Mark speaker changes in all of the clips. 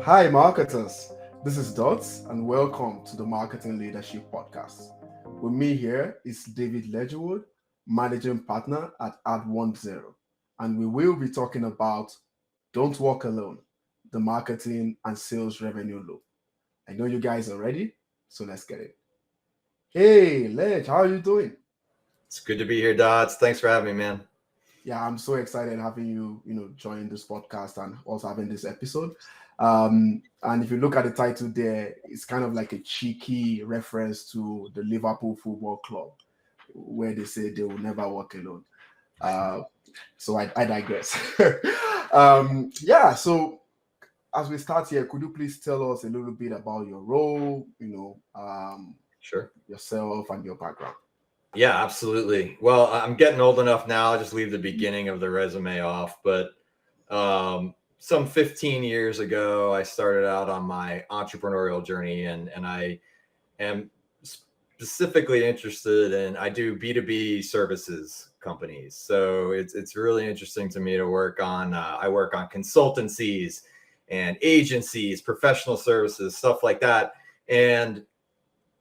Speaker 1: Hi, marketers. This is Dots, and welcome to the Marketing Leadership Podcast. With me here is David Ledgerwood, Managing Partner at Add1Zero, and we will be talking about Don't Walk Alone, the marketing and sales revenue loop. I know you guys are ready, so let's get it. Hey, Ledge, how are you doing?
Speaker 2: It's good to be here, Dots. Thanks for having me, man.
Speaker 1: Yeah, I'm so excited having you, join this podcast and also having this episode. And if you look at the title there, it's kind of like a cheeky reference to the Liverpool Football Club, where they say they will never walk alone. Uh, so I digress. Yeah, so as we start here, could you please tell us a little bit about your role,
Speaker 2: Sure.
Speaker 1: yourself and your background?
Speaker 2: Yeah, absolutely. Well, I'm getting old enough now. I'll just leave the beginning of the resume off. But some 15 years ago, I started out on my entrepreneurial journey, and I am specifically interested in, I do B2B services companies. So it's really interesting to me to work on, I work on consultancies and agencies, professional services, stuff like that. And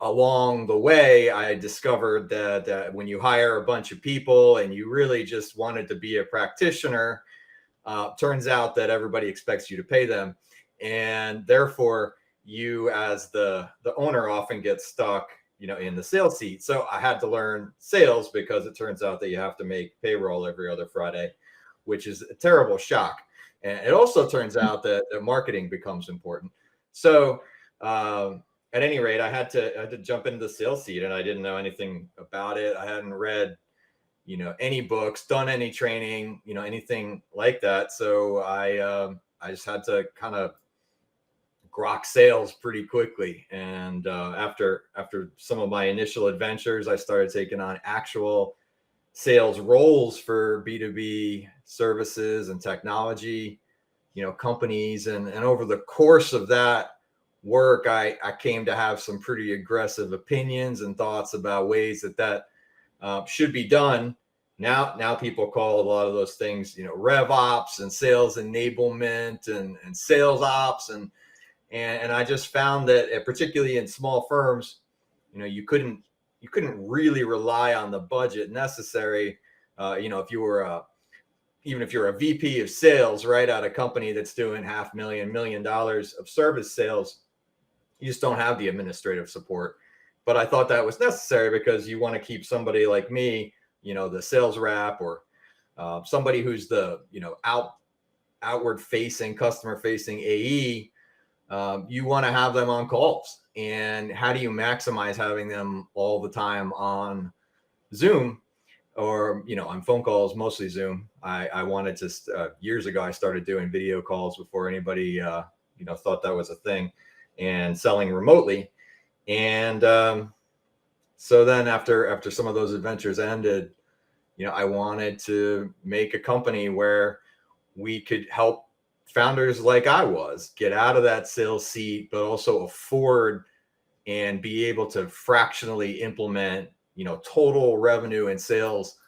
Speaker 2: along the way, I discovered that when you hire a bunch of people and you really just wanted to be a practitioner, turns out that everybody expects you to pay them, and therefore you, as the owner, often get stuck, in the sales seat. So I had to learn sales because it turns out that you have to make payroll every other Friday, which is a terrible shock. And it also turns out that marketing becomes important. So at any rate, I had to jump into the sales seat, and I didn't know anything about it. I hadn't read, any books, done any training, anything like that. So I just had to kind of grok sales pretty quickly. And after some of my initial adventures, I started taking on actual sales roles for B2B services and technology, companies. And over the course of that work, I came to have some pretty aggressive opinions and thoughts about ways that should be done. Now people call a lot of those things, rev ops and sales enablement and sales ops. And I just found that particularly in small firms, you couldn't really rely on the budget necessary. If you were even if you're a VP of sales, right, at a company that's doing $500,000 of service sales, you just don't have the administrative support. But I thought that was necessary because you want to keep somebody like me, the sales rep, or somebody who's the, outward facing, customer facing AE. You want to have them on calls. And how do you maximize having them all the time on Zoom, or on phone calls, mostly Zoom? I wanted to years ago I started doing video calls before anybody thought that was a thing, and selling remotely. And so then after some of those adventures ended, I wanted to make a company where we could help founders like I was get out of that sales seat, but also afford and be able to fractionally implement, total revenue and sales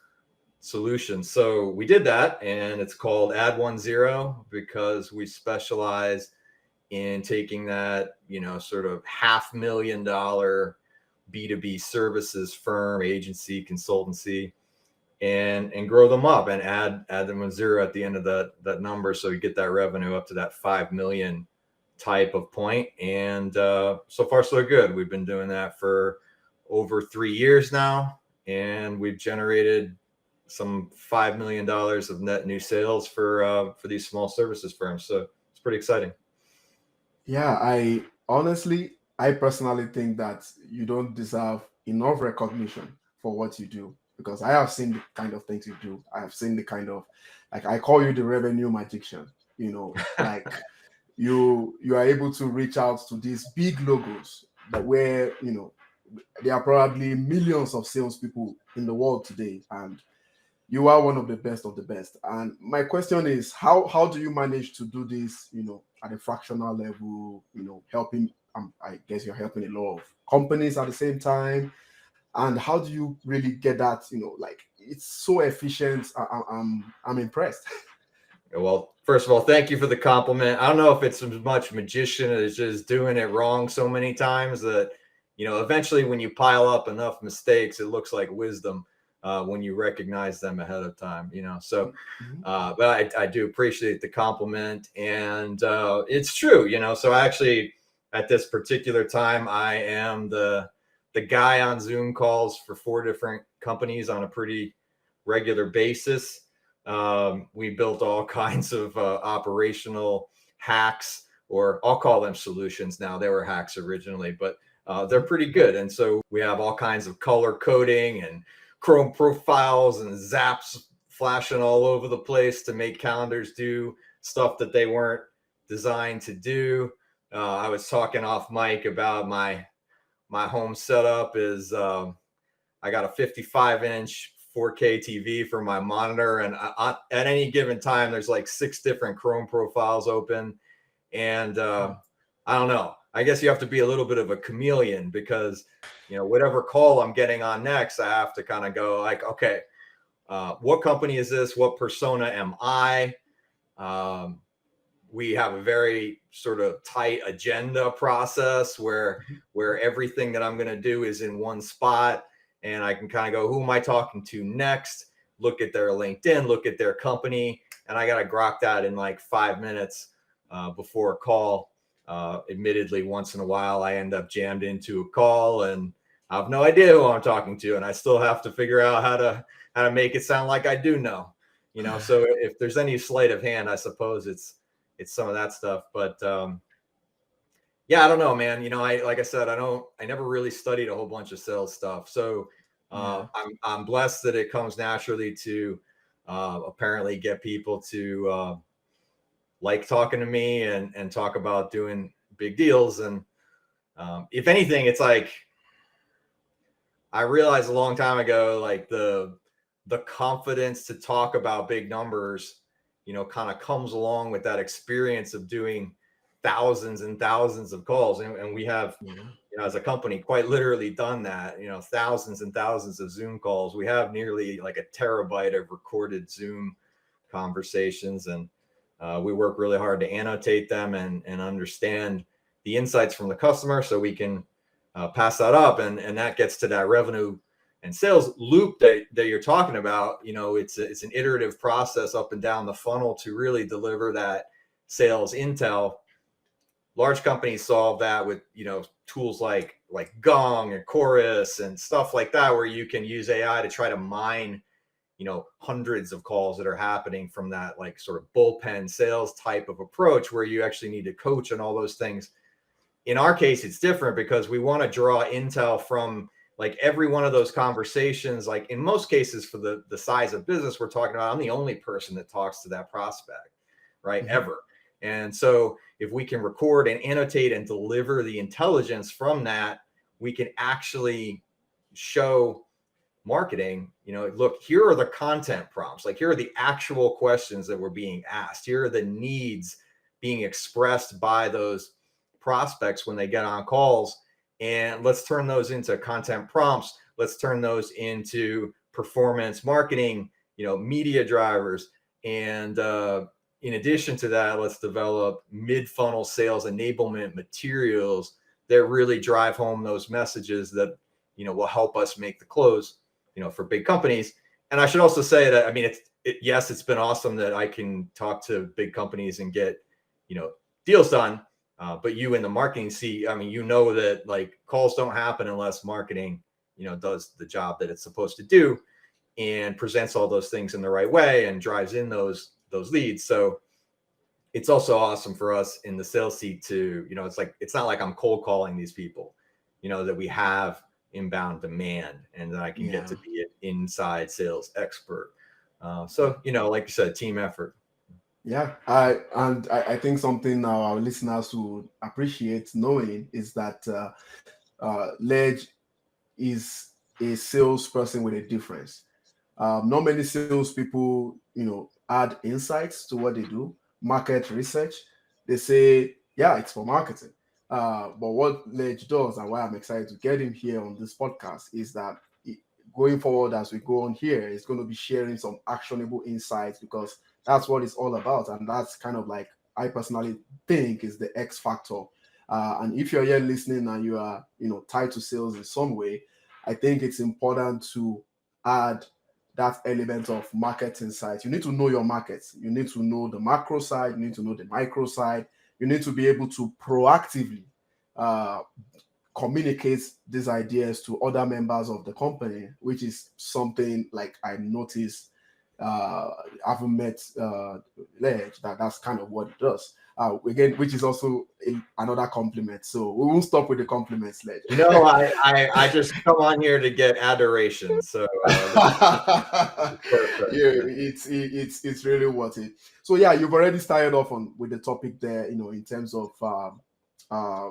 Speaker 2: solutions. So we did that, and it's called Add1Zero because we specialize in taking that, sort of $500,000 B2B services firm, agency, consultancy, and grow them up and add them a zero at the end of that number, so you get that revenue up to that 5 million type of point. And so far so good. We've been doing that for over 3 years now, and we've generated some $5 million of net new sales for these small services firms. So it's pretty exciting.
Speaker 1: Yeah, I personally think that you don't deserve enough recognition for what you do, because I have seen the kind of things you do. I have seen the kind of, like, I call you the revenue magician. Like, you are able to reach out to these big logos that where there are probably millions of salespeople in the world today, and you are one of the best of the best. And my question is, how do you manage to do this, at a fractional level, helping, I guess you're helping a lot of companies at the same time. And how do you really get that, like, it's so efficient. I'm impressed.
Speaker 2: Well, first of all, thank you for the compliment. I don't know if it's as much magician as just doing it wrong so many times that, eventually when you pile up enough mistakes, it looks like wisdom when you recognize them ahead of time, So,
Speaker 1: Mhm.
Speaker 2: but I do appreciate the compliment. And it's true, So actually, at this particular time, I am the guy on Zoom calls for 4 different companies on a pretty regular basis. We built all kinds of operational hacks, or I'll call them solutions now. They were hacks originally, but they're
Speaker 1: Mhm.
Speaker 2: pretty good. And so we have all kinds of color coding and Chrome profiles and zaps flashing all over the place to make calendars do stuff that they weren't designed to do. I was talking off mic about my home setup is I got a 55-inch 4K TV for my monitor, and at any given time, there's like 6 different Chrome profiles open, and I don't know. I guess you have to be a little bit of a chameleon because whatever call I'm getting on next, I have to kind of go like, okay, what company is this? What persona am I? Um, we have a very sort of tight agenda process where everything that I'm going to do is in one spot, and I can kind of go, who am I talking to next? Look at their LinkedIn, look at their company, and I got to grok that in like 5 minutes before a call. Admittedly, once in a while, I end up jammed into a call and I have no idea who I'm talking to, and I still have to figure out how to make it sound like I do know. So if there's any sleight of hand, I suppose it's some of that stuff. But yeah, I don't know, man. I like I said, I never really studied a whole bunch of sales stuff. So
Speaker 1: Yeah.
Speaker 2: I'm blessed that it comes naturally to apparently get people to like talking to me and talk about doing big deals. And if anything, it's like I realized a long time ago, like the confidence to talk about big numbers, kind of comes along with that experience of doing thousands and thousands of calls. And we have,
Speaker 1: Yeah.
Speaker 2: as a company, quite literally done that, thousands and thousands of Zoom calls. We have nearly like a terabyte of recorded Zoom conversations. And we work really hard to annotate them and understand the insights from the customer so we can pass that up. And that gets to that revenue and sales loop that you're talking about. It's an iterative process up and down the funnel to really deliver that sales intel. Large companies solve that with tools like Gong and Chorus and stuff like that, where you can use AI to try to mine hundreds of calls that are happening from that like sort of bullpen sales type of approach, where you actually need to coach and all those things. In our case, it's different because we want to draw intel from like every one of those conversations. Like in most cases, for the size of business we're talking about, I'm the only person that talks to that prospect, right?
Speaker 1: Mhm.
Speaker 2: Ever. And so if we can record and annotate and deliver the intelligence from that, we can actually show marketing, look, here are the content prompts. Like, here are the actual questions that were being asked. Here are the needs being expressed by those prospects when they get on calls. And let's turn those into content prompts. Let's turn those into performance marketing, media drivers. And in addition to that, let's develop mid-funnel sales enablement materials that really drive home those messages that will help us make the close for big companies. And I should also say that, I mean, yes, it's been awesome that I can talk to big companies and get, deals done. But you in the marketing seat, I mean, that like calls don't happen unless marketing, does the job that it's supposed to do and presents all those things in the right way and drives in those leads. So it's also awesome for us in the sales seat to, it's not like I'm cold calling these people, that we have inbound demand and that I can get
Speaker 1: Yeah.
Speaker 2: to be an inside sales expert. So, like you said, team effort.
Speaker 1: Yeah, I think something our listeners would appreciate knowing is that Ledge is a salesperson with a difference. Not many salespeople, add insights to what they do, market research. They say, yeah, it's for marketing. But what Ledge does, and why I'm excited to get him here on this podcast, is that going forward as we go on here is going to be sharing some actionable insights, because that's what it's all about. And that's kind of like, I personally think, is the X factor. And if you're here listening and you are, tied to sales in some way, I think it's important to add that element of market insight. You need to know your markets. You need to know the macro side. You need to know the micro side. You need to be able to proactively uh, communicate these ideas to other members of the company, which is something like I noticed. I've met Ledge, that's kind of what it does. Again, which is also another compliment. So we won't stop with the compliments, Ledge.
Speaker 2: I just come on here to get adoration. So perfect.
Speaker 1: Yeah, it's really worth it. So yeah, you've already started off on with the topic there, in terms of uh,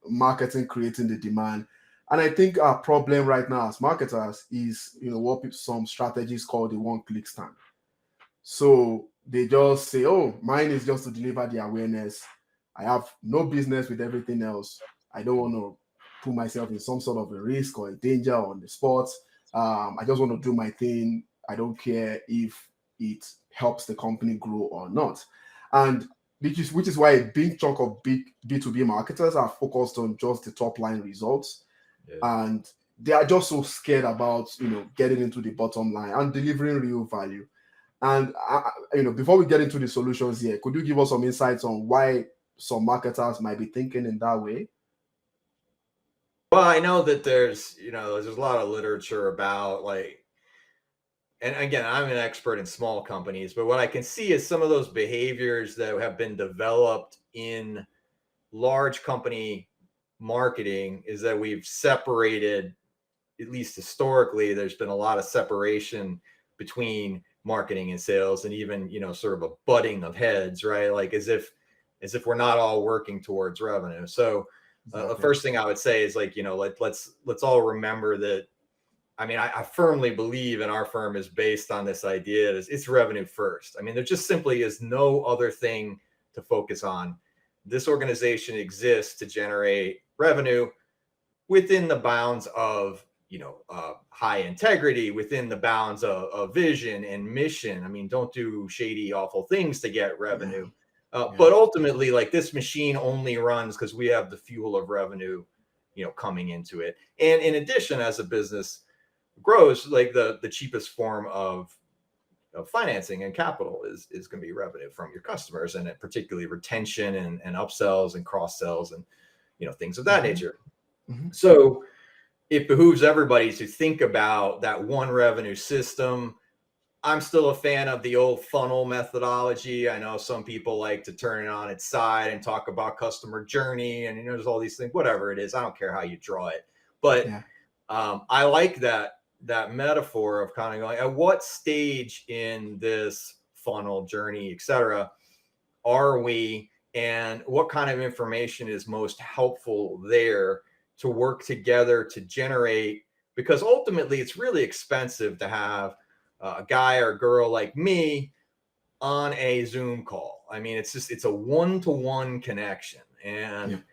Speaker 1: marketing creating the demand. And I think our problem right now as marketers is, what some strategies call the one click stand. So they just say, oh, mine is just to deliver the awareness. I have no business with everything else. I don't want to put myself in some sort of a risk or a danger on the spot. I just want to do my thing. I don't care if it helps the company grow or not. And which is why a big chunk of big B2B marketers are focused on just the top line results.
Speaker 2: Yeah.
Speaker 1: And they are just so scared about, getting into the bottom line and delivering real value. And before we get into the solutions here, could you give us some insights on why some marketers might be thinking in that way?
Speaker 2: Well, I know that there's a lot of literature about, like, and again, I'm an expert in small companies, but what I can see is some of those behaviors that have been developed in large company marketing is that we've separated, at least historically, there's been a lot of separation between marketing and sales, and even, sort of a butting of heads, right? Like as if we're not all working towards revenue. So the first thing I would say is, like, let's all remember that. I mean, I firmly believe, and our firm is based on this idea that it's revenue first. I mean, there just simply is no other thing to focus on. This organization exists to generate revenue within the bounds of, high integrity, within the bounds of vision and mission. I mean, don't do shady, awful things to get revenue. But ultimately, like, this machine only runs because we have the fuel of revenue, coming into it. And in addition, as a business grows, like the cheapest form of financing and capital is going to be revenue from your customers, and particularly retention and upsells and cross sells and things of that nature. So it behooves everybody to think about that one revenue system. I'm still a fan of the old funnel methodology. I know some people like to turn it on its side and talk about customer journey, and there's all these things, whatever it is. I don't care how you draw it, but I like that metaphor of kind of going, at what stage in this funnel journey, etc., are we, and what kind of information is most helpful there to work together to generate, because ultimately it's really expensive to have a guy or girl like me on a Zoom call. I mean, it's a one-to-one connection, and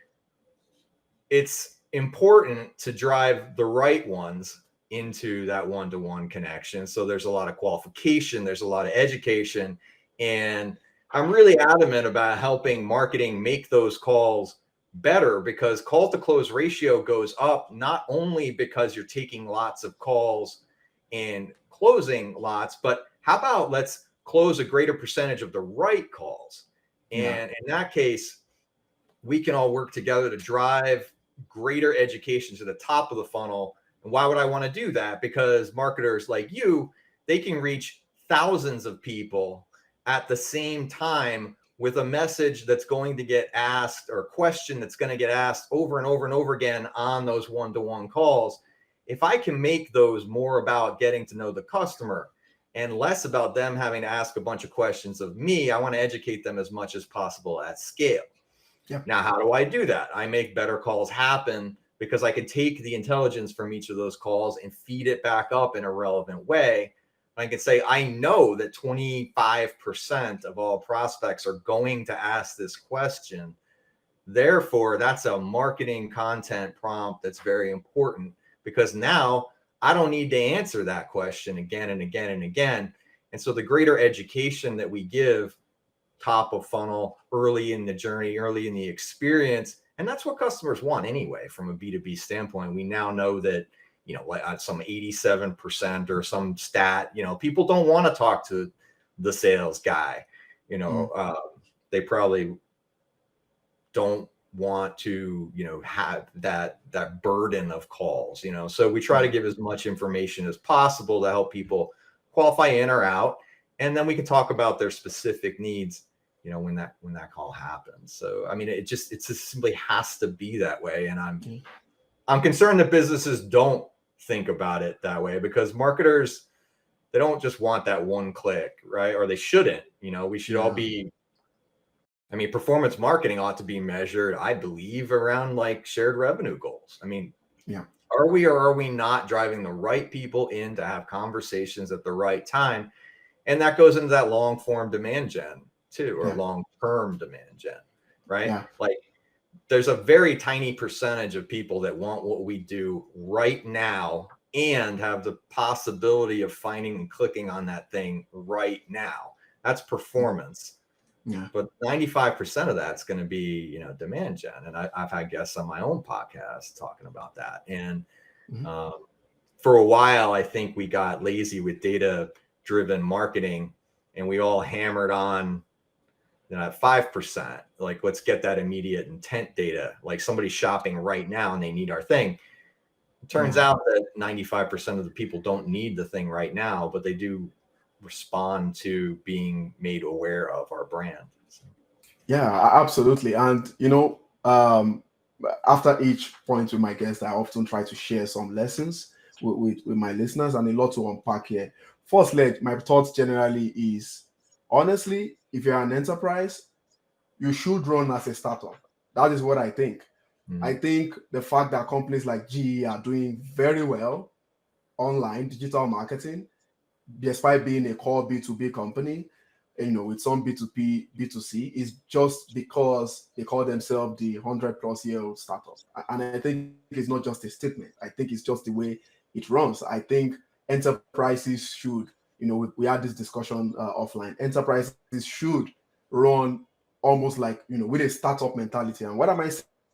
Speaker 2: it's important to drive the right ones into that one-to-one connection. So there's a lot of qualification, there's a lot of education, and I'm really adamant about helping marketing make those calls better, because call to close ratio goes up not only because you're taking lots of calls and closing lots, but how about let's close a greater percentage of the right calls? And in that case, we can all work together to drive greater education to the top of the funnel. And why would I want to do that? Because marketers like you, they can reach thousands of people at the same time with a message that's going to get asked, or a question that's going to get asked over and over and over again on those one-to-one calls. If I can make those more about getting to know the customer and less about them having to ask a bunch of questions of me, I want to educate them as much as possible at scale. Now, how do I do that? I make better calls happen because I can take the intelligence from each of those calls and feed it back up in a relevant way. I can say, I know that 25% of all prospects are going to ask this question. Therefore, that's a marketing content prompt that's very important, because now I don't need to answer that question again and again and again. And so the greater education that we give top of funnel, early in the journey, early in the experience, and that's what customers want anyway from a B2B standpoint. We now know that, like some 87% or some stat, people don't want to talk to the sales guy. They probably don't want to have that burden of calls. So we try to give as much information as possible to help people qualify in or out, and then we can talk about their specific needs when that call happens. So I mean, it just simply has to be that way. And I'm concerned that businesses don't think about it that way, because marketers, they don't just want that one click, right? Or they shouldn't. We should all be, I mean, performance marketing ought to be measured, I believe, around like shared revenue goals. I mean, are we or are we not driving the right people in to have conversations at the right time? And that goes into that long form demand gen too, or long term demand gen, right?
Speaker 1: Yeah.
Speaker 2: Like there's a very tiny percentage of people that want what we do right now and have the possibility of finding and clicking on that thing right now. That's performance.
Speaker 1: Yeah.
Speaker 2: But 95% of that's going to be, demand gen. And I've had guests on my own podcast talking about that. And for a while, I think we got lazy with data-driven marketing, and we all hammered on 5%. Like, let's get that immediate intent data. Like somebody's shopping right now and they need our thing. It turns out that 95% of the people don't need the thing right now, but they do respond to being made aware of our brand. So.
Speaker 1: Yeah, absolutely. And after each point with my guests, I often try to share some lessons with my listeners, and a lot to unpack here. First, my thoughts generally is, honestly, if you're an enterprise, you should run as a startup. That is what I think. I think the fact that companies like GE are doing very well online digital marketing, despite being a core B2B company, with some B2B, B2C, is just because they call themselves the 100-plus-year-old startup. And I think it's not just a statement. I think it's just the way it runs. I think enterprises should, we had this discussion offline. Enterprises should run almost like, with a startup mentality. And what am I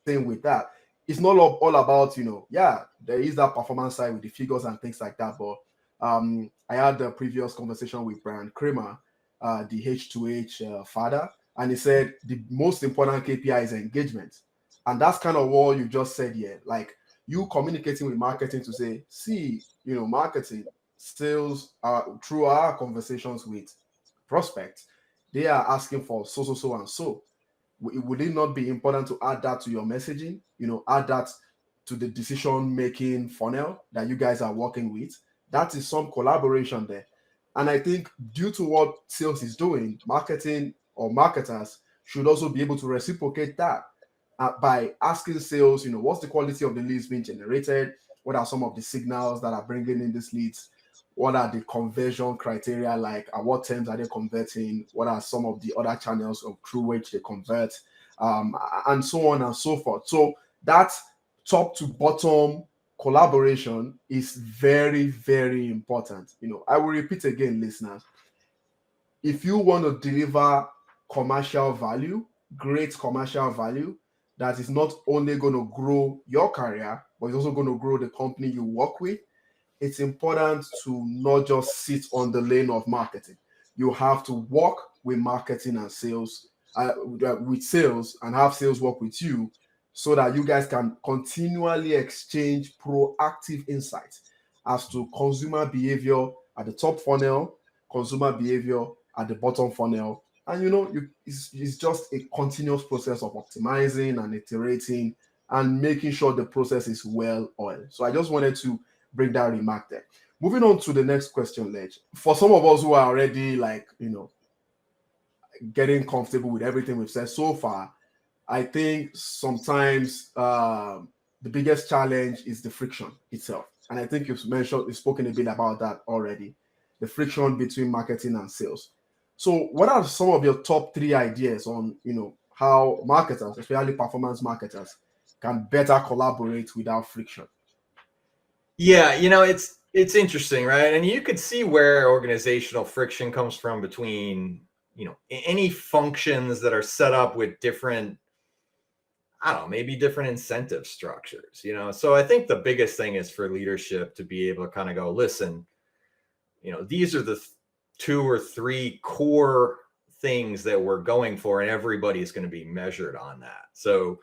Speaker 1: saying with that? It's not all about, there is that performance side with the figures and things like that. But I had a previous conversation with Brian Kramer, the H2H father, and he said the most important KPI is engagement. And that's kind of what you just said here. Like, you communicating with marketing to say, see, marketing, sales, through our conversations with prospects, they are asking for so, and so. Would it not be important to add that to your messaging? Add that to the decision making funnel that you guys are working with? That is some collaboration there. And I think due to what sales is doing, marketing or marketers should also be able to reciprocate that by asking sales, what's the quality of the leads being generated? What are some of the signals that are bringing in these leads? What are the conversion criteria like? At what terms are they converting? What are some of the other channels through which they convert? And so on and so forth. So that top to bottom collaboration is very, very important. I will repeat again, listeners. If you want to deliver commercial value, great commercial value, that is not only going to grow your career, but it's also going to grow the company you work with, it's important to not just sit on the lane of marketing. You have to work with marketing and sales, with sales, and have sales work with you, so that you guys can continually exchange proactive insights as to consumer behavior at the top funnel, consumer behavior at the bottom funnel. And it's just a continuous process of optimizing and iterating and making sure the process is well oiled. So I just wanted to bring that remark there. Moving on to the next question, Ledge. For some of us who are already getting comfortable with everything we've said so far, I think sometimes the biggest challenge is the friction itself. And I think you've spoken a bit about that already, the friction between marketing and sales. So what are some of your top 3 ideas on, how marketers, especially performance marketers, can better collaborate without friction?
Speaker 2: Yeah, It's interesting, right? And you could see where organizational friction comes from between, any functions that are set up with different, I don't know, maybe different incentive structures, So I think the biggest thing is for leadership to be able to kind of go, listen, these are the two or three core things that we're going for, and everybody's going to be measured on that. So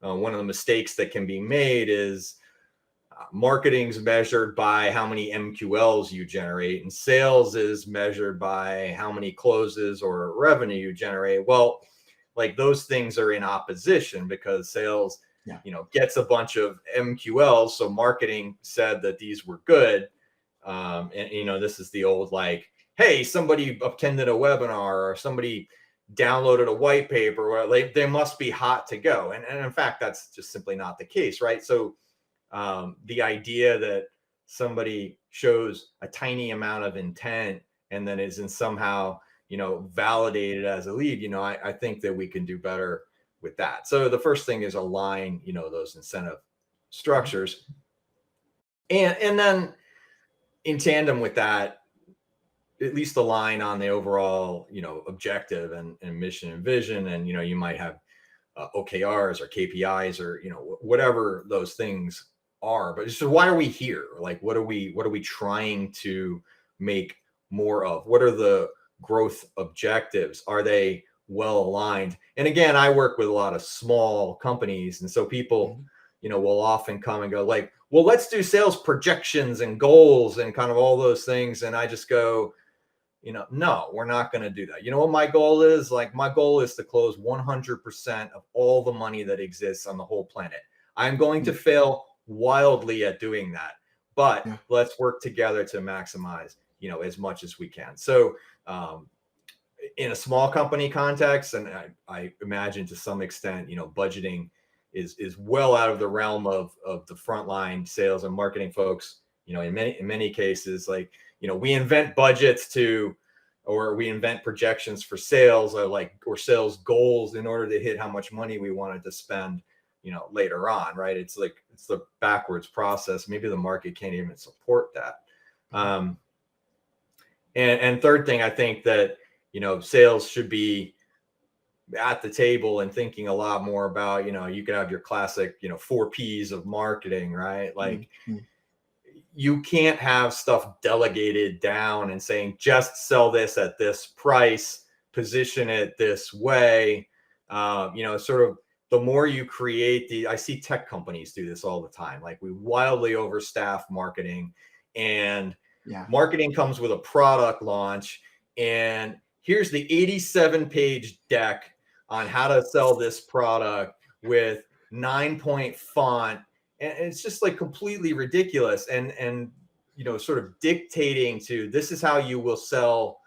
Speaker 2: one of the mistakes that can be made is marketing's measured by how many MQLs you generate, and sales is measured by how many closes or revenue you generate. Well, like those things are in opposition because sales,
Speaker 1: Yeah.
Speaker 2: Gets a bunch of MQLs. So marketing said that these were good. And this is the old like, hey, somebody attended a webinar or somebody downloaded a white paper, or like they must be hot to go. And in fact, that's just simply not the case, right? So the idea that somebody shows a tiny amount of intent and then isn't somehow validated as a lead, I think that we can do better with that. So the first thing is align those incentive structures, and then in tandem with that, at least align on the overall objective and mission and vision. And you might have OKRs or KPIs or whatever those things are. But so why are we here? Like what are we trying to make more of? What are the growth objectives? Are they well aligned? And again, I work with a lot of small companies, and so people will often come and go like, well, let's do sales projections and goals and kind of all those things. And I just go, no, we're not going to do that. You know what my goal is? Like my goal is to close 100% of all the money that exists on the whole planet. I'm going to fail wildly at doing that, but let's work together to maximize, as much as we can. So, in a small company context, and I imagine to some extent, budgeting is well out of the realm of the frontline sales and marketing folks. In many cases, like we invent budgets or we invent projections for sales or sales goals in order to hit how much money we wanted to spend, later on, right? It's the backwards process. Maybe the market can't even support that. And third thing, I think that sales should be at the table and thinking a lot more about, you could have your classic, 4 P's of marketing, right? Like you can't have stuff delegated down and saying, just sell this at this price, position it this way. Sort of the more you create I see tech companies do this all the time. Like we wildly overstaff marketing, and marketing comes with a product launch, and here's the 87-page deck on how to sell this product with 9-point font. And it's just like completely ridiculous. And sort of dictating to, this is how you will sell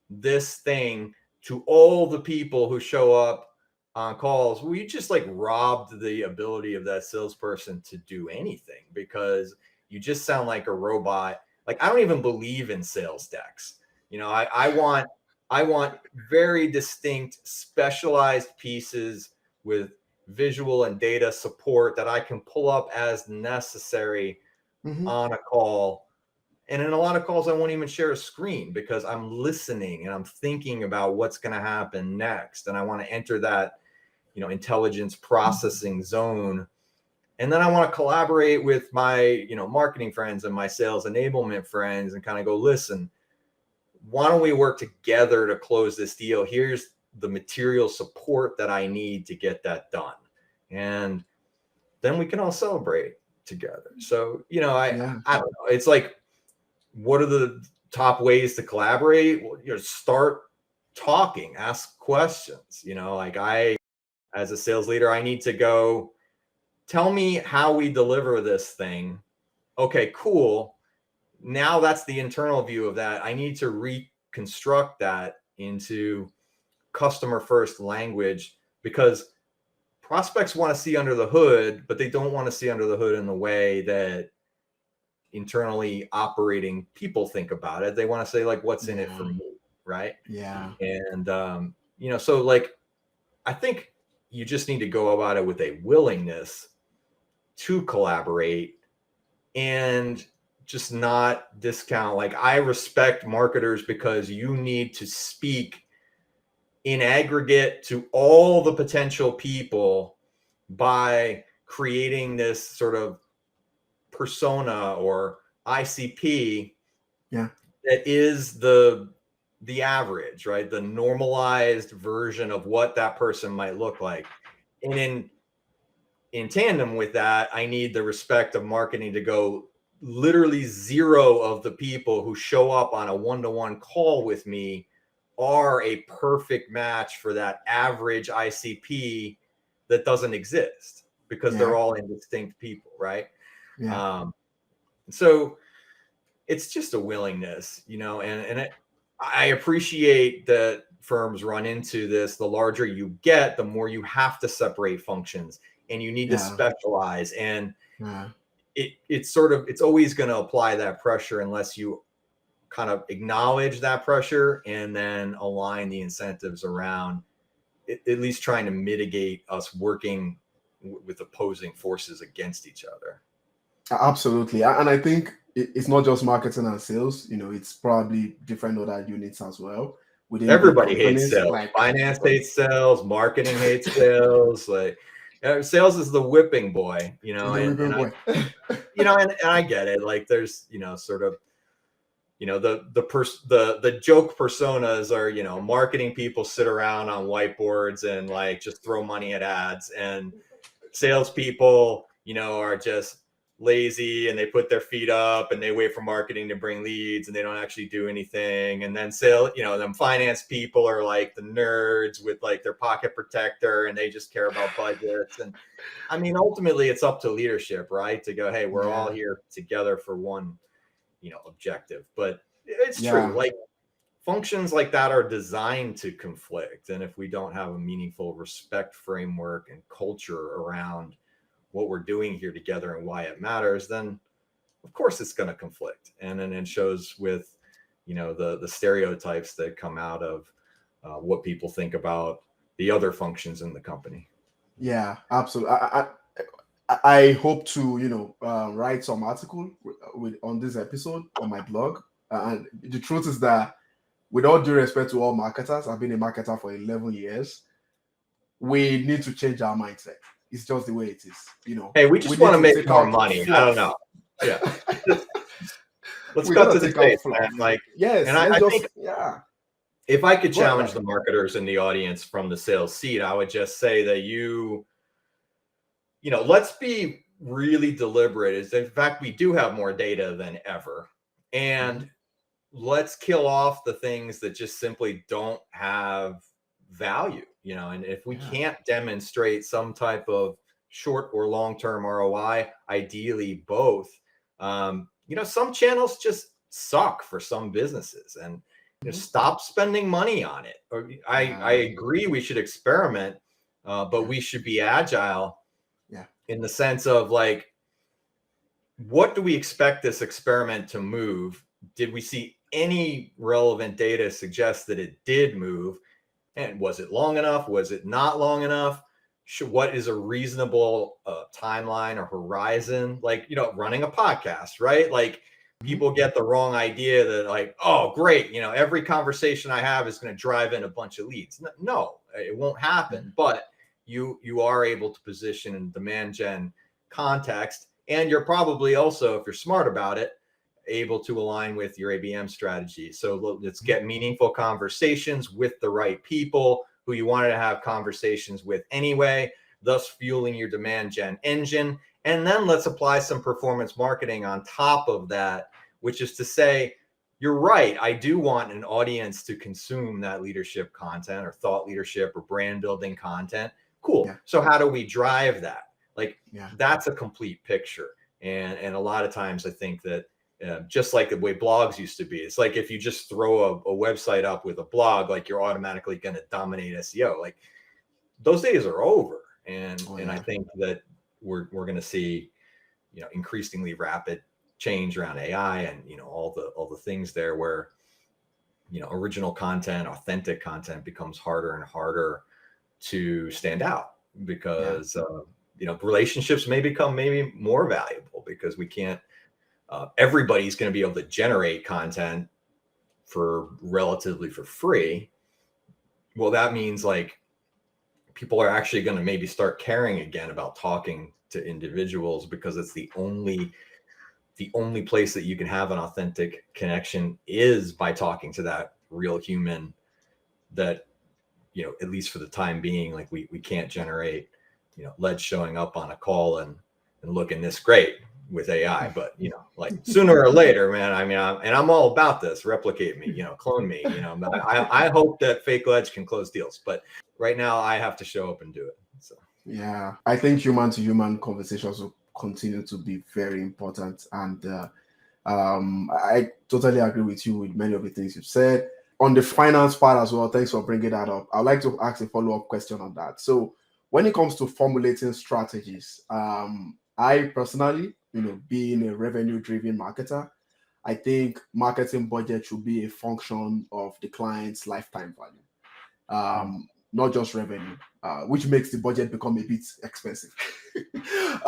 Speaker 2: this thing to all the people who show up on calls. We just like robbed the ability of that salesperson to do anything, because you just sound like a robot. Like I don't even believe in sales decks. I want very distinct, specialized pieces with visual and data support that I can pull up as necessary on a call. And in a lot of calls, I won't even share a screen because I'm listening and I'm thinking about what's going to happen next. And I want to enter that, intelligence processing zone. And then I want to collaborate with my, marketing friends and my sales enablement friends and kind of go, listen, why don't we work together to close this deal? Here's the material support that I need to get that done. And then we can all celebrate together. So, I don't know. It's like, what are the top ways to collaborate? Well, start talking, ask questions. Like as a sales leader, I need to go, tell me how we deliver this thing. Okay, cool. Now that's the internal view of that. I need to reconstruct that into customer first language, because prospects want to see under the hood, but they don't want to see under the hood in the way that internally operating people think about it. They want to say like, what's in it for me, right? And so like I think you just need to go about it with a willingness to collaborate and just not discount. Like, I respect marketers because you need to speak in aggregate to all the potential people by creating this sort of persona or ICP
Speaker 1: Yeah.
Speaker 2: that is the average, right? The normalized version of what that person might look like. And in tandem with that, I need the respect of marketing to go literally zero of the people who show up on a one-to-one call with me are a perfect match for that average ICP that doesn't exist because they're
Speaker 1: Yeah.
Speaker 2: all indistinct people, right?
Speaker 1: Yeah.
Speaker 2: So it's just a willingness, and I appreciate that firms run into this. The larger you get, the more you have to separate functions and you need to
Speaker 1: Yeah.
Speaker 2: specialize. And
Speaker 1: Yeah.
Speaker 2: it's always going to apply that pressure unless you kind of acknowledge that pressure and then align the incentives around at least trying to mitigate us working with opposing forces against each other.
Speaker 1: Absolutely. And I think it's not just marketing and sales, it's probably different other units as well within big
Speaker 2: Everybody hates
Speaker 1: companies.
Speaker 2: sales.
Speaker 1: Like,
Speaker 2: Finance hates sales. Marketing hates sales. Like, sales is the whipping boy,
Speaker 1: the
Speaker 2: and
Speaker 1: ribbon
Speaker 2: I,
Speaker 1: boy.
Speaker 2: and I get it. Like, there's, sort of, the joke personas are, marketing people sit around on whiteboards and like just throw money at ads, and salespeople, are just lazy and they put their feet up and they wait for marketing to bring leads and they don't actually do anything. And then them finance people are like the nerds with like their pocket protector and they just care about budgets. And I mean, ultimately it's up to leadership, right? To go, hey, we're all
Speaker 1: Yeah.
Speaker 2: here together for one, objective. But it's true.
Speaker 1: Yeah.
Speaker 2: Like, functions like that are designed to conflict. And if we don't have a meaningful respect framework and culture around what we're doing here together and why it matters, then of course it's going to conflict. And then it shows with, the stereotypes that come out of what people think about the other functions in the company.
Speaker 1: Yeah. Absolutely. I hope to, write some article on this episode on my blog. And the truth is that, with all due respect to all marketers, I've been a marketer for 11 years. We need to change our mindset. It's just the way it is.
Speaker 2: Hey, we
Speaker 1: We
Speaker 2: just want
Speaker 1: need
Speaker 2: to
Speaker 1: to
Speaker 2: make
Speaker 1: take
Speaker 2: more
Speaker 1: out
Speaker 2: money. I don't
Speaker 1: fluff.
Speaker 2: know. Yeah. Let's
Speaker 1: We
Speaker 2: cut
Speaker 1: gotta
Speaker 2: to the
Speaker 1: take out
Speaker 2: chase,
Speaker 1: fluff.
Speaker 2: man. Like,
Speaker 1: Yes,
Speaker 2: and I
Speaker 1: let's
Speaker 2: think
Speaker 1: just, yeah.
Speaker 2: if I could
Speaker 1: Go ahead, go
Speaker 2: challenge
Speaker 1: ahead.
Speaker 2: the marketers in the audience from the sales seat, I would just say that let's be really deliberate. Is in fact, we do have more data than ever. And let's kill off the things that just simply don't have value, and if we
Speaker 1: Yeah.
Speaker 2: can't demonstrate some type of short or long-term ROI, ideally both, some channels just suck for some businesses, and stop spending money on it. Or I
Speaker 1: Yeah.
Speaker 2: agree we should experiment, but
Speaker 1: Yeah.
Speaker 2: we should be agile
Speaker 1: Yeah.
Speaker 2: in the sense of like, what do we expect this experiment to move? Did we see any relevant data suggest that it did move? And was it long enough? Was it not long enough? What is a reasonable timeline or horizon? Like, running a podcast, right? Like, people get the wrong idea that like, oh, great, every conversation I have is going to drive in a bunch of leads. No, it won't happen. But you are able to position in demand gen context, and you're probably also, if you're smart about it, able to align with your ABM strategy. So let's get meaningful conversations with the right people who you wanted to have conversations with anyway, thus fueling your demand gen engine. And then let's apply some performance marketing on top of that, which is to say, you're right. I do want an audience to consume that leadership content or thought leadership or brand building content. Cool.
Speaker 1: Yeah.
Speaker 2: So how do we drive that? Like,
Speaker 1: Yeah.
Speaker 2: that's a complete picture. And a lot of times I think that just like the way blogs used to be, it's like if you just throw a website up with a blog, like you're automatically going to dominate SEO. Like, those days are over. And I think that we're going to see, increasingly rapid change around AI and, all the things there where, original content, authentic content becomes harder and harder to stand out because, relationships may become maybe more valuable because we can't everybody's going to be able to generate content relatively for free. Well, that means like people are actually going to maybe start caring again about talking to individuals, because it's the only place that you can have an authentic connection is by talking to that real human that, at least for the time being, like we can't generate, Ledge showing up on a call and looking this great with AI, but like sooner or later, man, I mean, I'm all about this. Replicate me, clone me, I hope that fake Ledge can close deals, but right now I have to show up and do it. So
Speaker 1: Yeah, I think human to human conversations will continue to be very important. And I totally agree with you with many of the things you've said. On the finance part as well, thanks for bringing that up. I'd like to ask a follow up question on that. So, when it comes to formulating strategies, I personally, being a revenue driven marketer, I think marketing budget should be a function of the client's lifetime value, not just revenue, which makes the budget become a bit expensive.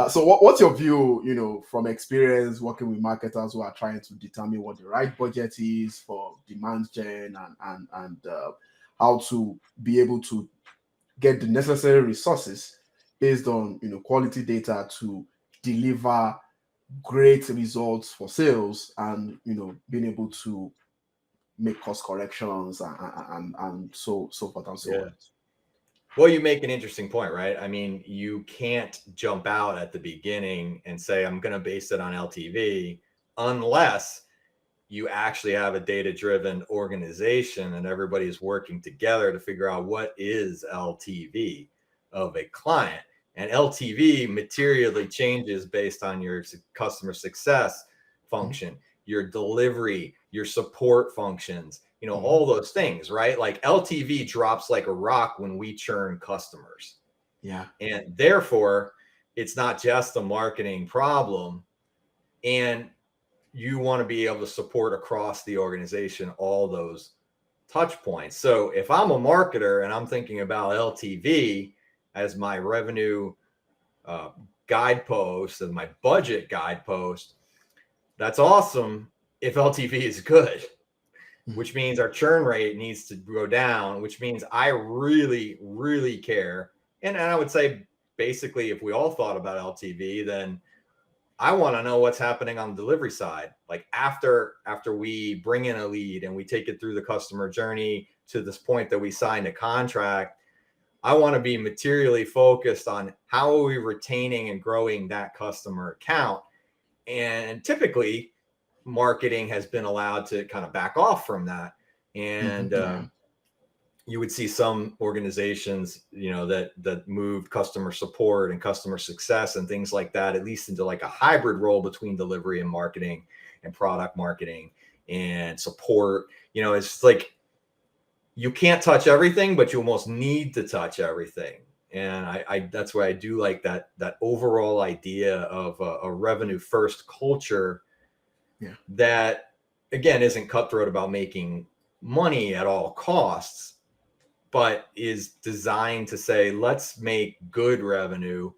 Speaker 1: So, what's your view, from experience working with marketers who are trying to determine what the right budget is for demand gen and how to be able to get the necessary resources based on quality data to deliver great results for sales and being able to make cost corrections and so forth and so
Speaker 2: yeah.
Speaker 1: on.
Speaker 2: Well, you make an interesting point, right? I mean, you can't jump out at the beginning and say, I'm going to base it on LTV, unless you actually have a data-driven organization and everybody's working together to figure out what is LTV of a client. And LTV materially changes based on your customer success function, your delivery, your support functions, all those things, right? Like LTV drops like a rock when we churn customers.
Speaker 1: Yeah.
Speaker 2: And therefore, it's not just a marketing problem. And you want to be able to support across the organization all those touch points. So if I'm a marketer and I'm thinking about LTV as my revenue guidepost and my budget guidepost, that's awesome if LTV is good, which means our churn rate needs to go down, which means I really, really care. And I would say basically, if we all thought about LTV, then I want to know what's happening on the delivery side. Like after we bring in a lead and we take it through the customer journey to this point that we signed a contract, I want to be materially focused on how are we retaining and growing that customer account. And typically marketing has been allowed to kind of back off from that. And you would see some organizations, that moved customer support and customer success and things like that, at least into like a hybrid role between delivery and marketing and product marketing and support. It's like you can't touch everything, but you almost need to touch everything. And I that's why I do like that overall idea of a revenue first culture.
Speaker 1: Yeah.
Speaker 2: That again isn't cutthroat about making money at all costs, but is designed to say, let's make good revenue,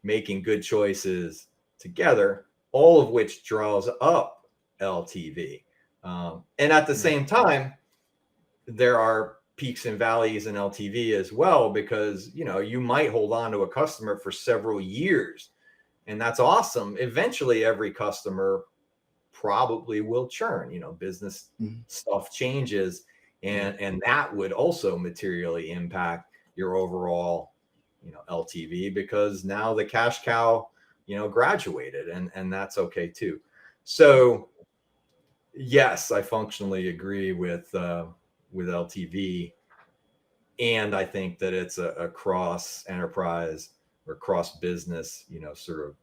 Speaker 2: making good choices together, all of which draws up LTV. And at the same time, there are peaks and valleys in LTV as well, because, you might hold on to a customer for several years, and that's awesome. Eventually, every customer probably will churn, business stuff changes. And that would also materially impact your overall, LTV, because now the cash cow, graduated, and that's okay too. So yes, I functionally agree with LTV, and I think that it's a cross enterprise or cross business, sort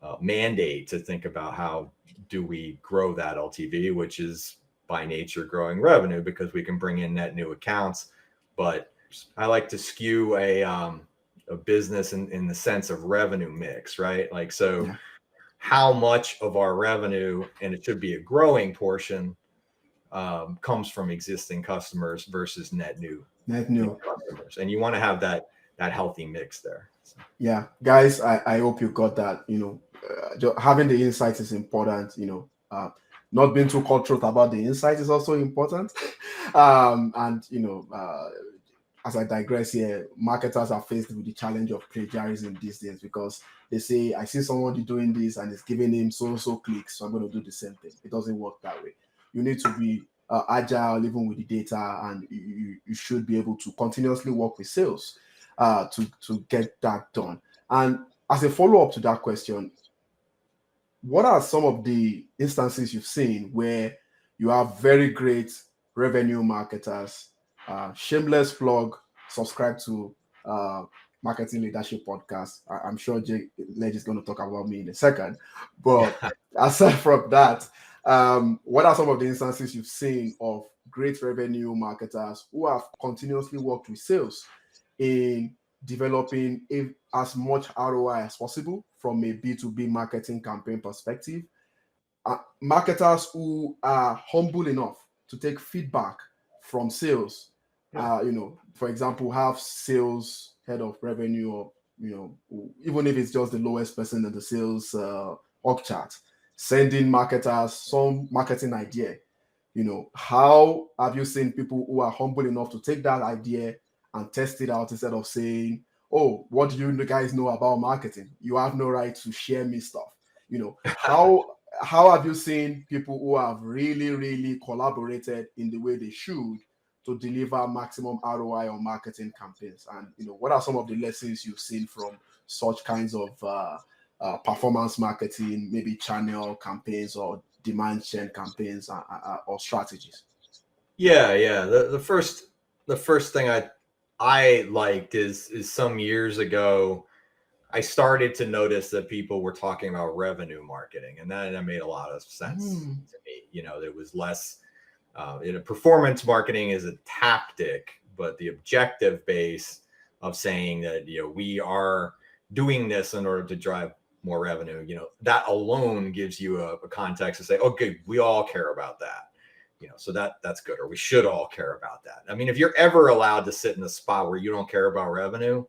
Speaker 2: of mandate to think about how do we grow that LTV, which is by nature growing revenue, because we can bring in net new accounts. But I like to skew a business in the sense of revenue mix, right? Like, so how much of our revenue, and it should be a growing portion, comes from existing customers versus net new customers. And you want to have that healthy mix there. So.
Speaker 1: Yeah, guys, I hope you got that. Having the insights is important. Not being too cutthroat about the insight is also important. And as I digress here, marketers are faced with the challenge of plagiarism these days because they say, I see somebody doing this and it's giving him so clicks, so I'm going to do the same thing. It doesn't work that way. You need to be agile, even with the data, and you should be able to continuously work with sales to get that done. And as a follow up to that question, what are some of the instances you've seen where you have very great revenue marketers? Shameless plug, subscribe to uh, Marketing Leadership Podcast. I'm sure Ledge is going to talk about me in a second. But aside from that, what are some of the instances you've seen of great revenue marketers who have continuously worked with sales in developing as much ROI as possible from a B2B marketing campaign perspective? Marketers who are humble enough to take feedback from sales,
Speaker 2: Yeah.
Speaker 1: For example, have sales head of revenue, or even if it's just the lowest person in the sales org chart, sending marketers some marketing idea. How have you seen people who are humble enough to take that idea and test it out instead of saying, oh, what do you guys know about marketing? You have no right to share me stuff. How have you seen people who have really collaborated in the way they should to deliver maximum ROI on marketing campaigns? And what are some of the lessons you've seen from such kinds of performance marketing, maybe channel campaigns or demand chain campaigns or strategies?
Speaker 2: Yeah. The first thing I liked is some years ago I started to notice that people were talking about revenue marketing, and that made a lot of sense to me. There was less. Performance marketing is a tactic, but the objective base of saying that we are doing this in order to drive more revenue, that alone gives you a context to say, okay, we all care about that. So that's good, or we should all care about that. I mean, if you're ever allowed to sit in a spot where you don't care about revenue,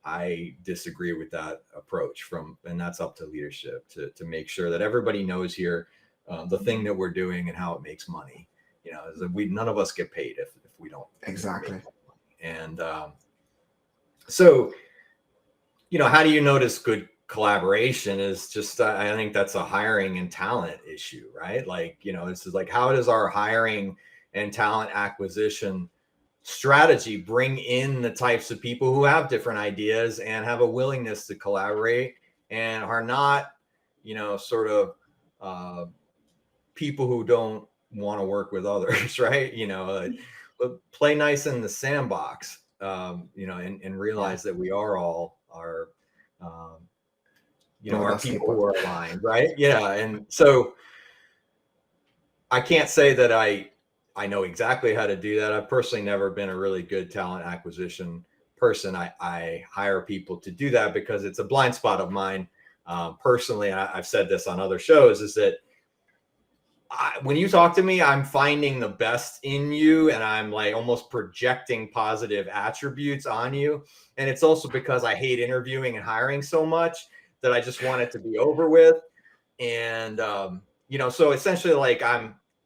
Speaker 2: I disagree with that approach and that's up to leadership to make sure that everybody knows here the thing that we're doing and how it makes money. Is that none of us get paid if we don't
Speaker 1: Exactly.
Speaker 2: make money. And so, how do you notice good collaboration is just, I think that's a hiring and talent issue, right? Like, this is like, how does our hiring and talent acquisition strategy bring in the types of people who have different ideas and have a willingness to collaborate and are not, sort of people who don't want to work with others, right? Play nice in the sandbox, and realize that we are all
Speaker 1: No,
Speaker 2: our
Speaker 1: that's
Speaker 2: people
Speaker 1: super.
Speaker 2: who are aligned, right? Yeah. And so I can't say that I know exactly how to do that. I've personally never been a really good talent acquisition person. I hire people to do that because it's a blind spot of mine. Personally, and I've said this on other shows, is that when you talk to me, I'm finding the best in you and I'm like almost projecting positive attributes on you. And it's also because I hate interviewing and hiring so much that I just want it to be over with. And, so essentially like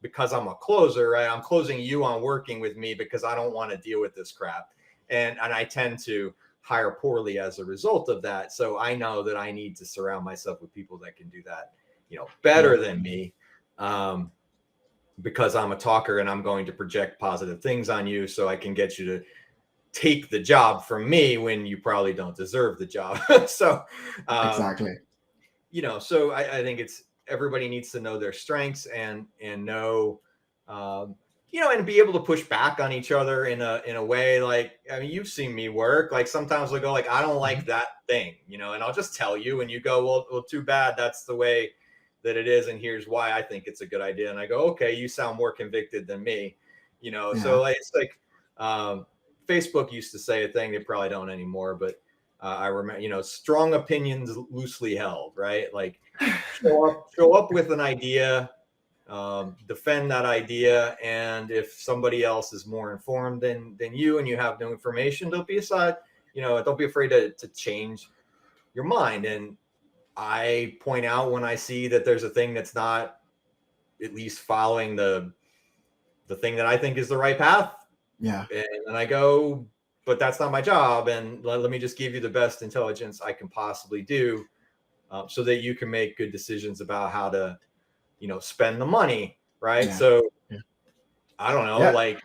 Speaker 2: because I'm a closer, right? I'm closing you on working with me because I don't want to deal with this crap. And I tend to hire poorly as a result of that. So I know that I need to surround myself with people that can do that, better than me. Because I'm a talker and I'm going to project positive things on you so I can get you to take the job from me when you probably don't deserve the job. So,
Speaker 1: Exactly.
Speaker 2: So I think everybody needs to know their strengths and know, and be able to push back on each other in a way. Like, I mean, you've seen me work. Like sometimes we'll go like, I don't like that thing, and I'll just tell you, and you go, well, too bad. That's the way that it is, and here's why I think it's a good idea. And I go, okay, you sound more convicted than me,
Speaker 1: Yeah.
Speaker 2: So like, it's like Facebook used to say a thing, they probably don't anymore, but I remember, strong opinions loosely held, right? Like show up with an idea, defend that idea, and if somebody else is more informed than you and you have no information, don't be afraid to change your mind. And I point out when I see that there's a thing that's not at least following the thing that I think is the right path.
Speaker 1: Yeah.
Speaker 2: And I go, but that's not my job. And let me just give you the best intelligence I can possibly do, so that you can make good decisions about how to, spend the money. Right.
Speaker 1: Yeah.
Speaker 2: So
Speaker 1: Yeah.
Speaker 2: I don't know,
Speaker 1: Yeah.
Speaker 2: like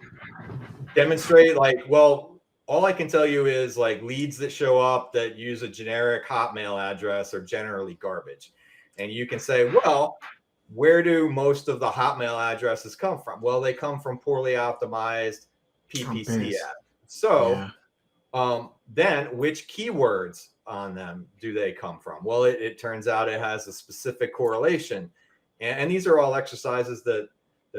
Speaker 2: demonstrate, like, well, all I can tell you is like leads that show up that use a generic Hotmail address are generally garbage. And you can say, well, where do most of the Hotmail addresses come from? Well, they come from poorly optimized PPC
Speaker 1: Campaigns.
Speaker 2: ads. So
Speaker 1: Yeah.
Speaker 2: then which keywords on them do they come from? Well, it turns out it has a specific correlation. And these are all exercises that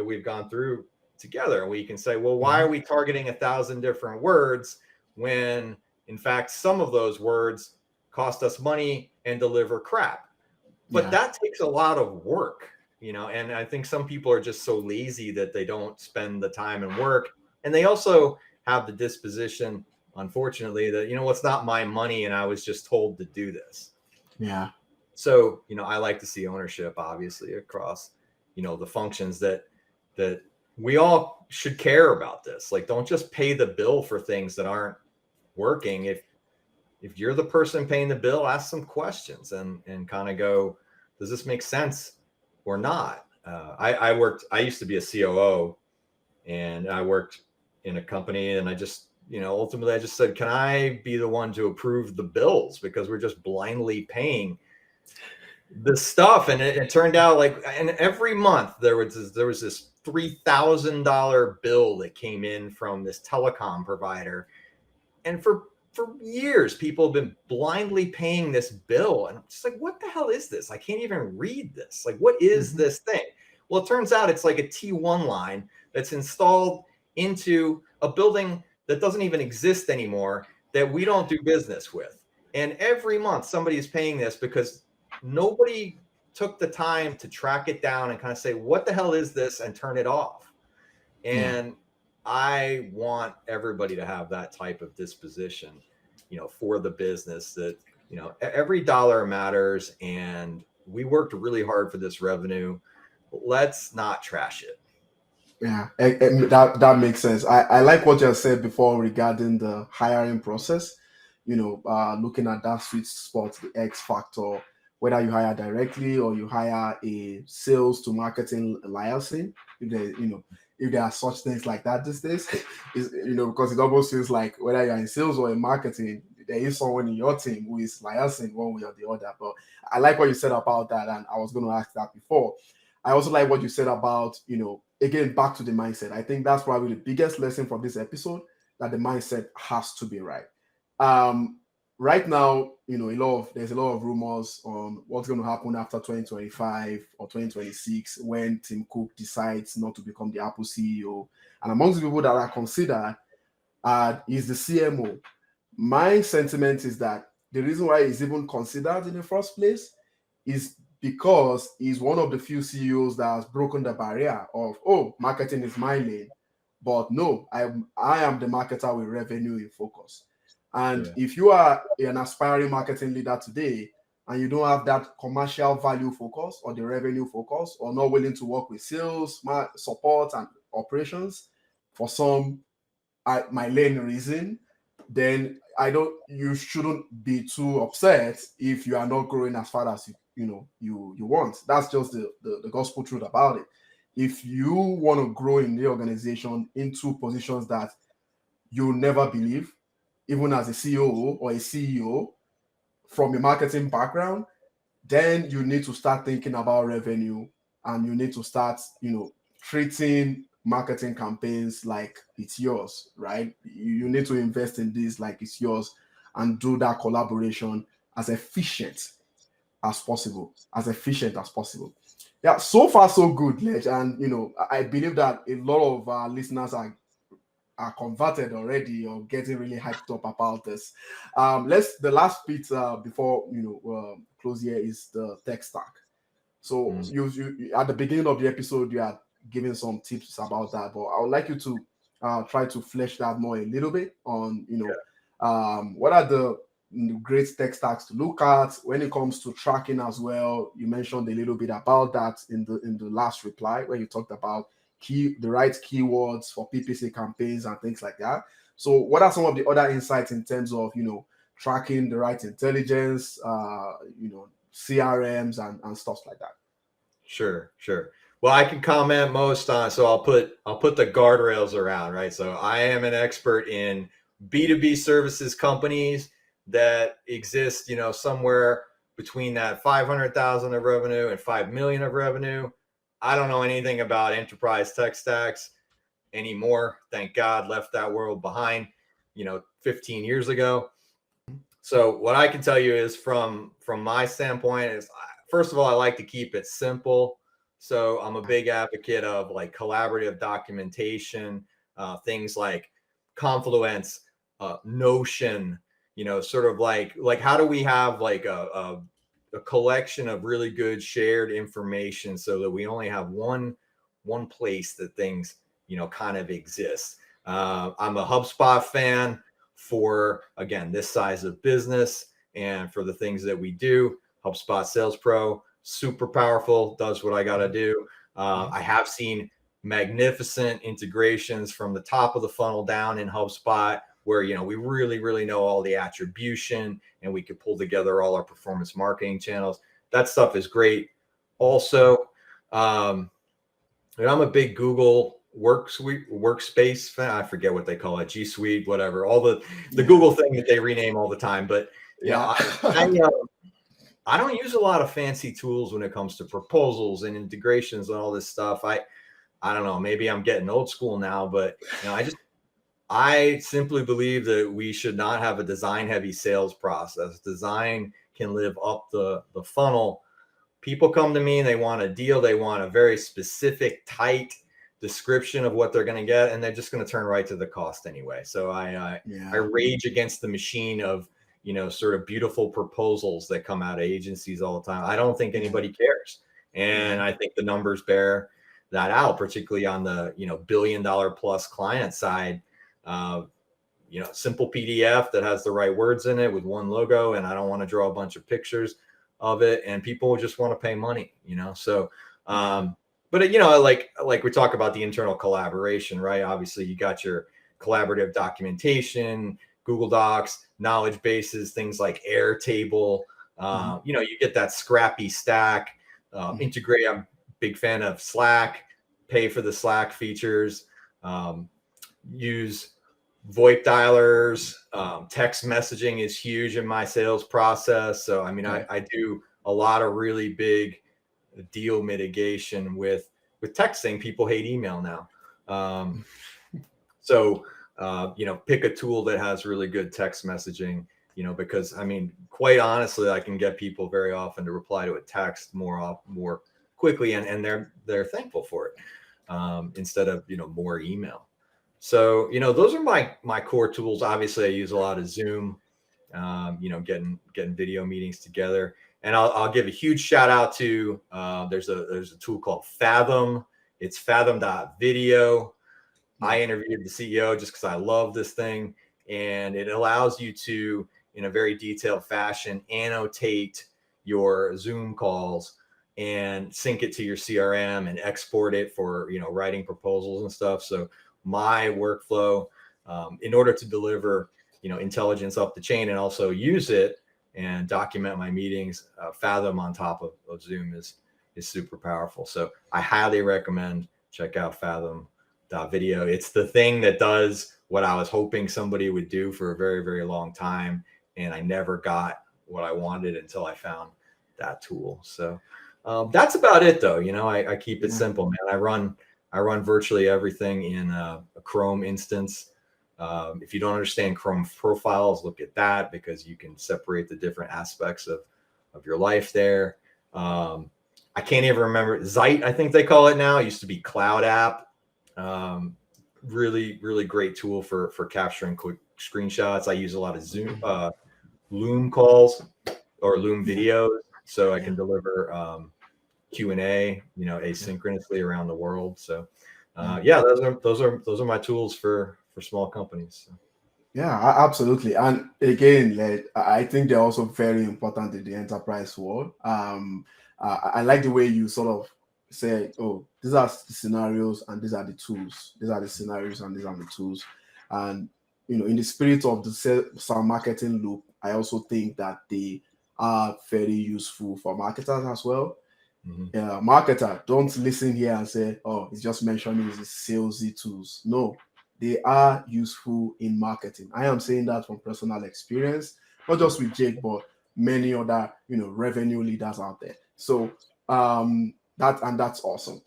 Speaker 2: we've gone through together. We can say, well, why are we targeting 1,000 different words when in fact some of those words cost us money and deliver crap? But
Speaker 1: Yeah.
Speaker 2: that takes a lot of work, and I think some people are just so lazy that they don't spend the time and work. And they also have the disposition, unfortunately, that, it's not my money and I was just told to do this.
Speaker 1: Yeah.
Speaker 2: So, I like to see ownership, obviously, across, the functions that we all should care about this. Like, don't just pay the bill for things that aren't working. If you're the person paying the bill, ask some questions and kind of go, does this make sense or not? I used to be a COO, and I worked in a company, and I just, ultimately I just said, can I be the one to approve the bills? Because we're just blindly paying the stuff. And it turned out like, and every month there was this $3,000 bill that came in from this telecom provider. And for years, people have been blindly paying this bill. And I'm just like, what the hell is this? I can't even read this. Like, what is this thing? Well, it turns out it's like a T1 line that's installed into a building that doesn't even exist anymore, that we don't do business with. And every month somebody is paying this because nobody took the time to track it down and kind of say, what the hell is this, and turn it off. And I want everybody to have that type of disposition, for the business, that, every dollar matters, and we worked really hard for this revenue. Let's not trash it.
Speaker 1: Yeah, that makes sense. I like what you said before regarding the hiring process. Looking at that sweet spot, the X factor, whether you hire directly or you hire a sales to marketing liaison. If there, if there are such things like that these days, is because it almost feels like whether you're in sales or in marketing, there is someone in your team who is liaising one way or the other. But I like what you said about that, and I was going to ask that before. I also like what you said about, again, back to the mindset. I think that's probably the biggest lesson from this episode, that the mindset has to be right. Right now, there's a lot of rumors on what's going to happen after 2025 or 2026 when Tim Cook decides not to become the Apple CEO. And amongst the people that are considered is the CMO. My sentiment is that the reason why he's even considered in the first place is because he's one of the few CEOs that has broken the barrier of, oh, marketing is my lane, but no, I am the marketer with revenue in focus. And if you are an aspiring marketing leader today and you don't have that commercial value focus or the revenue focus, or not willing to work with sales, support, and operations for some my lane reason, then you shouldn't be too upset if you are not growing as far as you want. That's just the gospel truth about it. If you want to grow in the organization into positions that you never believe, even as a COO or a CEO from a marketing background, then you need to start thinking about revenue, and you need to start, treating marketing campaigns like it's yours, right? You need to invest in this like it's yours, and do that collaboration as efficient as possible, as efficient as possible. Yeah, so far so good, Ledge. And I believe that a lot of our listeners are converted already or getting really hyped up about this. The last bit before close here is the tech stack. So you at the beginning of the episode you are giving some tips about that, but I would like you to try to flesh that more a little bit on what are the great tech stacks to look at. When it comes to tracking as well, you mentioned a little bit about that in the last reply where you talked about the right keywords for PPC campaigns and things like that. So what are some of the other insights in terms of, tracking the right intelligence, CRMs and stuff like that?
Speaker 2: Sure, sure. Well, I can comment most on, so I'll put the guardrails around, right? So I am an expert in B2B services companies that exist, somewhere between that 500,000 of revenue and 5 million of revenue. I don't know anything about enterprise tech stacks anymore. Thank God, left that world behind, 15 years ago. So what I can tell you is from my standpoint is, first of all, I like to keep it simple. So I'm a big advocate of like collaborative documentation, things like Confluence, Notion, sort of like how do we have like a collection of really good shared information so that we only have one place that things kind of exist. I'm a HubSpot fan for, again, this size of business and for the things that we do. HubSpot Sales Pro, super powerful, does what I got to do. I have seen magnificent integrations from the top of the funnel down in HubSpot where, we really know all the attribution and we could pull together all our performance marketing channels. That stuff is great. Also, I'm a big Google workspace fan. I forget what they call it, G Suite, whatever, all the Google thing that they rename all the time. But I don't use a lot of fancy tools when it comes to proposals and integrations and all this stuff. I don't know, maybe I'm getting old school now, but I simply believe that we should not have a design heavy sales process. Design can live up the funnel. People come to me and they want a deal. They want a very specific, tight description of what they're going to get, and they're just going to turn right to the cost anyway. So I rage against the machine of, sort of beautiful proposals that come out of agencies all the time. I don't think anybody cares. And I think the numbers bear that out, particularly on the, $1 billion plus client side. Simple PDF that has the right words in it with one logo, and I don't want to draw a bunch of pictures of it, and people just want to pay money, so but like we talk about the internal collaboration, right? Obviously you got your collaborative documentation, Google Docs, knowledge bases, things like Airtable. You get that scrappy stack. Integrate. I'm a big fan of Slack. Pay for the Slack features. Use VoIP dialers. Text messaging is huge in my sales process. So I do a lot of really big deal mitigation with texting. People hate email now. So pick a tool that has really good text messaging, because quite honestly, I can get people very often to reply to a text more quickly, and they're thankful for it, instead of more email. So those are my core tools. Obviously I use a lot of Zoom, getting video meetings together. And I'll give a huge shout out to there's a tool called Fathom. It's fathom.video. I interviewed the CEO just because I love this thing, and it allows you to, in a very detailed fashion, annotate your Zoom calls and sync it to your CRM and export it for writing proposals and stuff. So my workflow, in order to deliver intelligence up the chain and also use it and document my meetings, Fathom on top of Zoom is super powerful. So I highly recommend check out Fathom.video. It's the thing that does what I was hoping somebody would do for a very, very long time, and I never got what I wanted until I found that tool. So that's about it, though. I keep it simple, man. I run virtually everything in a Chrome instance. If you don't understand Chrome profiles, look at that, because you can separate the different aspects of your life there. I can't even remember. Zeit, I think they call it now. It used to be Cloud App. Really, really great tool for capturing quick screenshots. I use a lot of Zoom, Loom calls or Loom videos, so I can deliver Q&A, asynchronously around the world. So those are my tools for small companies. So.
Speaker 1: Yeah, absolutely. And again, like, I think they're also very important in the enterprise world. I like the way you sort of say, oh, these are the scenarios and these are the tools. These are the scenarios and these are the tools. And, in the spirit of the sales marketing loop, I also think that they are very useful for marketers as well.
Speaker 2: Mhm.
Speaker 1: Marketer, don't listen here and say, oh, it's just mentioning the salesy tools. No, they are useful in marketing. I am saying that from personal experience, not just with Jake, but many other, revenue leaders out there. So that's awesome.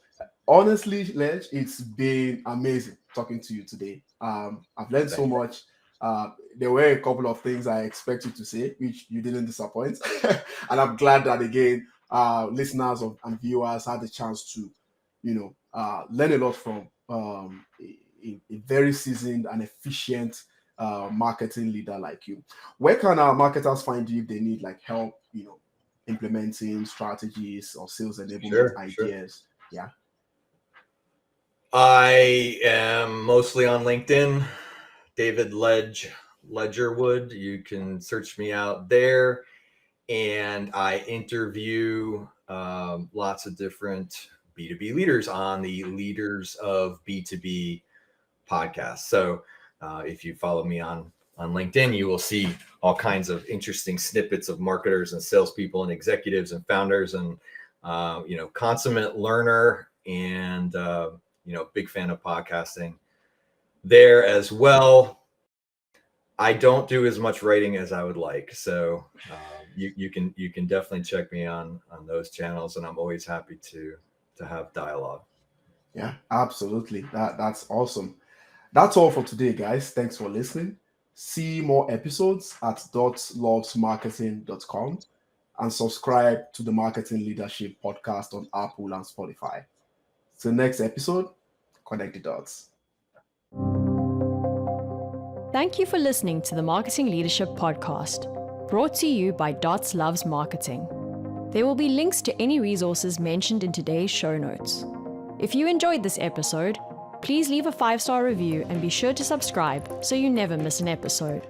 Speaker 1: Honestly, Ledge, it's been amazing talking to you today. I've learned so
Speaker 2: Thank you.
Speaker 1: much. There were a couple of things I expected to say, which you didn't disappoint. And I'm glad that again listeners and viewers had the chance to, learn a lot from a very seasoned and efficient marketing leader like you. Where can our marketers find you if they need like help, implementing strategies or sales enablement
Speaker 2: Sure, sure.
Speaker 1: ideas? Yeah.
Speaker 2: I am mostly on LinkedIn, David Ledgerwood. You can search me out there. And I interview lots of different B2B leaders on the Leaders of B2B podcast. So if you follow me on LinkedIn, you will see all kinds of interesting snippets of marketers and salespeople and executives and founders and consummate learner and big fan of podcasting there as well. I don't do as much writing as I would like, so you can definitely check me on those channels, and I'm always happy to have dialogue.
Speaker 1: Yeah, absolutely. That's awesome. That's all for today, guys. Thanks for listening. See more episodes at dotslovesmarketing.com and subscribe to the Marketing Leadership Podcast on Apple and Spotify. Till next episode, connect the dots.
Speaker 3: Thank you for listening to the Marketing Leadership Podcast, brought to you by Dots Loves Marketing. There will be links to any resources mentioned in today's show notes. If you enjoyed this episode, please leave a 5-star review and be sure to subscribe so you never miss an episode.